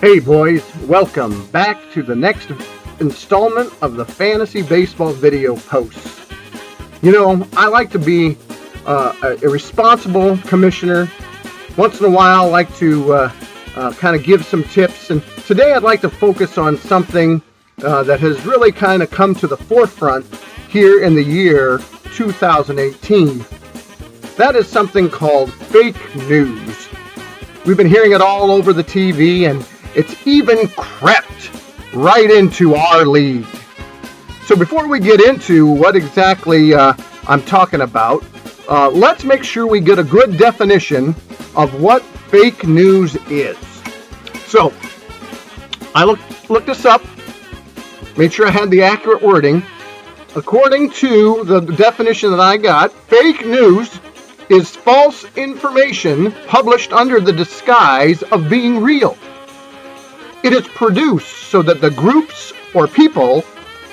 Hey boys, welcome back to the next installment of the Fantasy Baseball video posts. You know, I like to be a responsible commissioner. Once in a while, I like to kind of give some tips, and today I'd like to focus on something that has really kind of come to the forefront here in the year 2018. That is something called fake news. We've been hearing it all over the TV, and it's even crept right into our league. So before we get into what exactly I'm talking about, let's make sure we get a good definition of what fake news is. So I looked this up, made sure I had the accurate wording. According to the definition that I got, fake news is false information published under the disguise of being real. It is produced so that the groups or people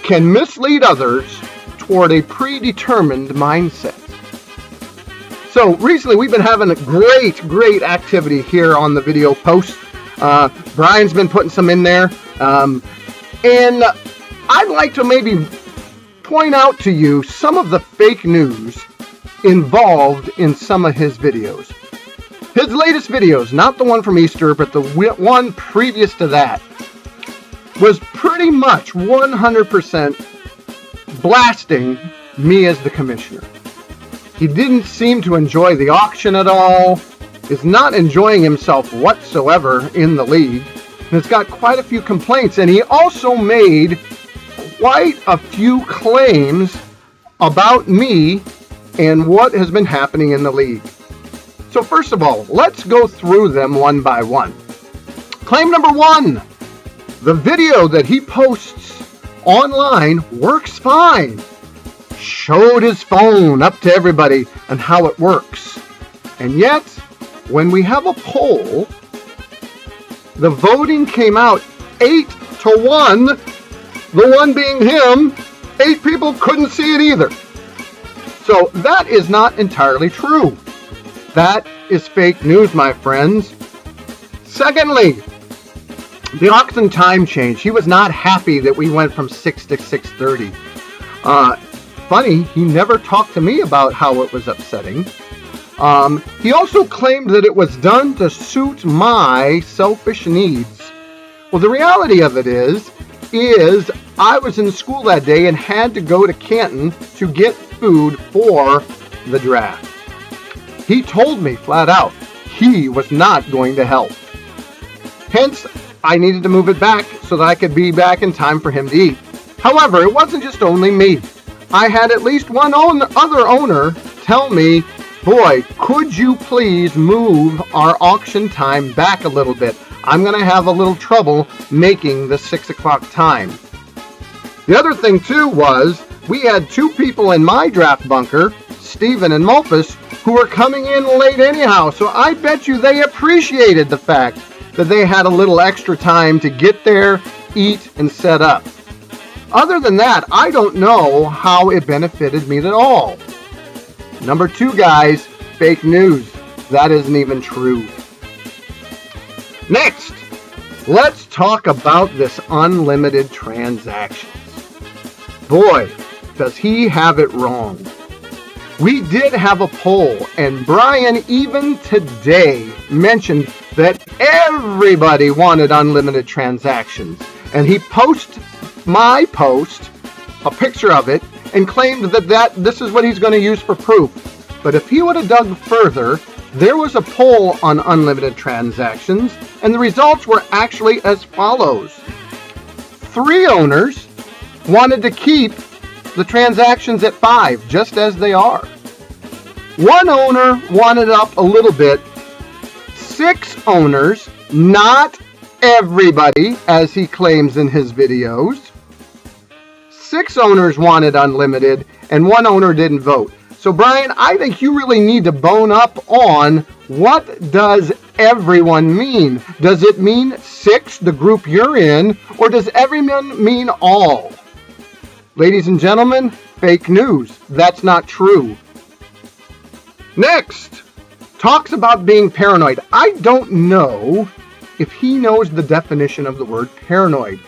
can mislead others toward a predetermined mindset. So recently we've been having a great activity here on the video post. Brian's been putting some in there. And I'd like to maybe point out to you some of the fake news involved in some of his videos. His latest videos, not the one from Easter, but the one previous to that, was pretty much 100% blasting me as the commissioner. He didn't seem to enjoy the auction at all, is not enjoying himself whatsoever in the league, and has got quite a few complaints, and he also made quite a few claims about me and what has been happening in the league. So first of all, let's go through them one by one. Claim number one, the video that he posts online works fine. Showed his phone up to everybody and how it works. And yet, when we have a poll, the voting came out 8-1, the one being him. 8 people couldn't see it either. So that is not entirely true. That is fake news, my friends. Secondly, the auction time change. He was not happy that we went from 6 to 6:30. Funny, he never talked to me about how it was upsetting. He also claimed that it was done to suit my selfish needs. Well, the reality of it is I was in school that day and had to go to Canton to get food for the draft. He told me flat out he was not going to help. Hence, I needed to move it back so that I could be back in time for him to eat. However, it wasn't just only me. I had at least one other owner tell me, boy, could you please move our auction time back a little bit? I'm going to have a little trouble making the 6 o'clock time. The other thing, too, was we had 2 people in my draft bunker, Steven and Mulfus, who were coming in late anyhow. So I bet you they appreciated the fact that they had a little extra time to get there, eat, and set up. Other than that, I don't know how it benefited me at all. Number 2, guys, fake news. That isn't even true. Next, let's talk about this unlimited transactions. Boy, does he have it wrong. We did have a poll, and Brian even today mentioned that everybody wanted unlimited transactions. And he posted my post, a picture of it, and claimed that this is what he's going to use for proof. But if he would have dug further, there was a poll on unlimited transactions, and the results were actually as follows. 3 owners wanted to keep the transactions at 5, just as they are. 1 owner wanted up a little bit. 6 owners, not everybody, as he claims in his videos. 6 owners wanted unlimited, and 1 owner didn't vote. So Brian, I think you really need to bone up on what does everyone mean. Does it mean 6, the group you're in, or does everyone mean all? Ladies and gentlemen, fake news. That's not true. Next, talks about being paranoid. I don't know if he knows the definition of the word paranoid.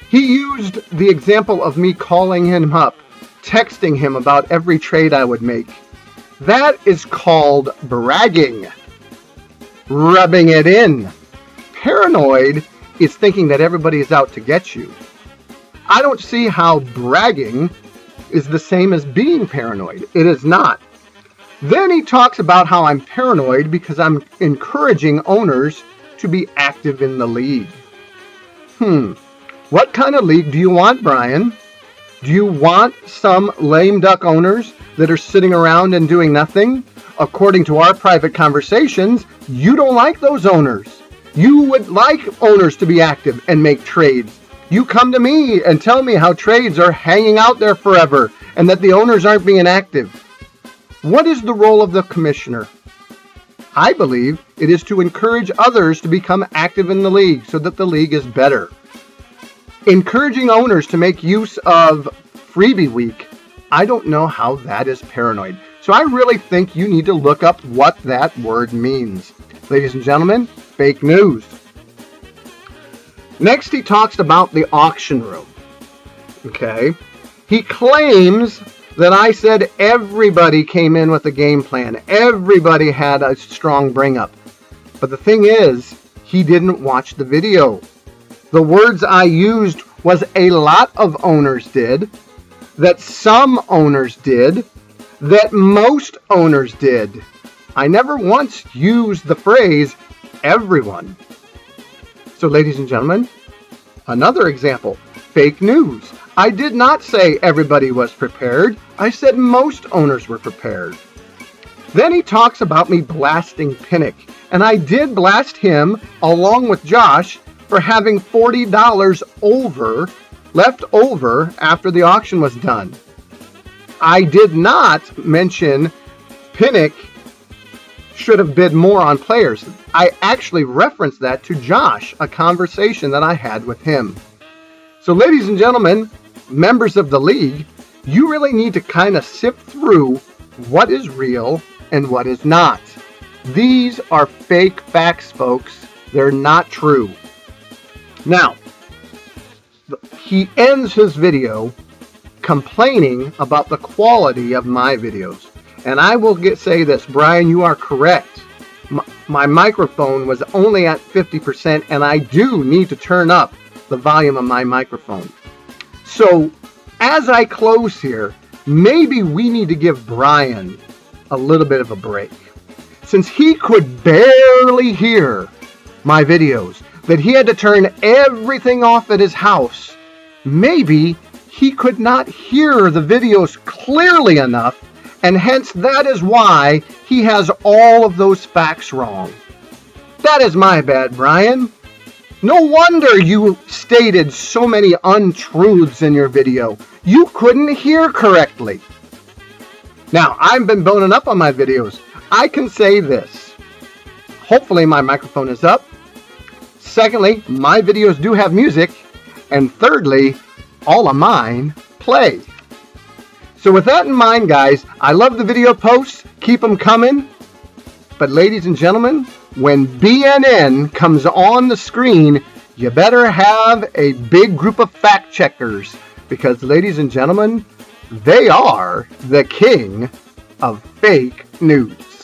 He used the example of me calling him up, texting him about every trade I would make. That is called bragging, rubbing it in. Paranoid is thinking that everybody is out to get you. I don't see how bragging is the same as being paranoid. It is not. Then he talks about how I'm paranoid because I'm encouraging owners to be active in the league. What kind of league do you want, Brian? Do you want some lame duck owners that are sitting around and doing nothing? According to our private conversations, you don't like those owners. You would like owners to be active and make trades. You come to me and tell me how trades are hanging out there forever and that the owners aren't being active. What is the role of the commissioner? I believe it is to encourage others to become active in the league so that the league is better. Encouraging owners to make use of freebie week, I don't know how that is paranoid. So I really think you need to look up what that word means. Ladies and gentlemen, fake news. Next, he talks about the auction room. Okay. He claims that I said everybody came in with a game plan. Everybody had a strong bring up. But the thing is, he didn't watch the video. The words I used was a lot of owners did, that some owners did, that most owners did. I never once used the phrase everyone. So, ladies and gentlemen, another example, fake news. I did not say everybody was prepared. I said most owners were prepared. Then he talks about me blasting Pinnock, and I did blast him along with Josh for having $40 left over after the auction was done. I did not mention Pinnock should have bid more on players. I actually referenced that to Josh, a conversation that I had with him. So, ladies and gentlemen, members of the league, you really need to kind of sift through what is real and what is not. These are fake facts, folks. They're not true. Now, he ends his video complaining about the quality of my videos. And I will say this, Brian, you are correct. My microphone was only at 50%, and I do need to turn up the volume of my microphone. So, as I close here, maybe we need to give Brian a little bit of a break. Since he could barely hear my videos, that he had to turn everything off at his house, maybe he could not hear the videos clearly enough, and hence that is why he has all of those facts wrong. That is my bad, Brian. No wonder you stated so many untruths in your video. You couldn't hear correctly. Now, I've been boning up on my videos. I can say this. Hopefully my microphone is up. Secondly, my videos do have music. And thirdly, all of mine play. So with that in mind, guys, I love the video posts. Keep them coming. But ladies and gentlemen, when BNN comes on the screen, you better have a big group of fact checkers. Because ladies and gentlemen, they are the king of fake news.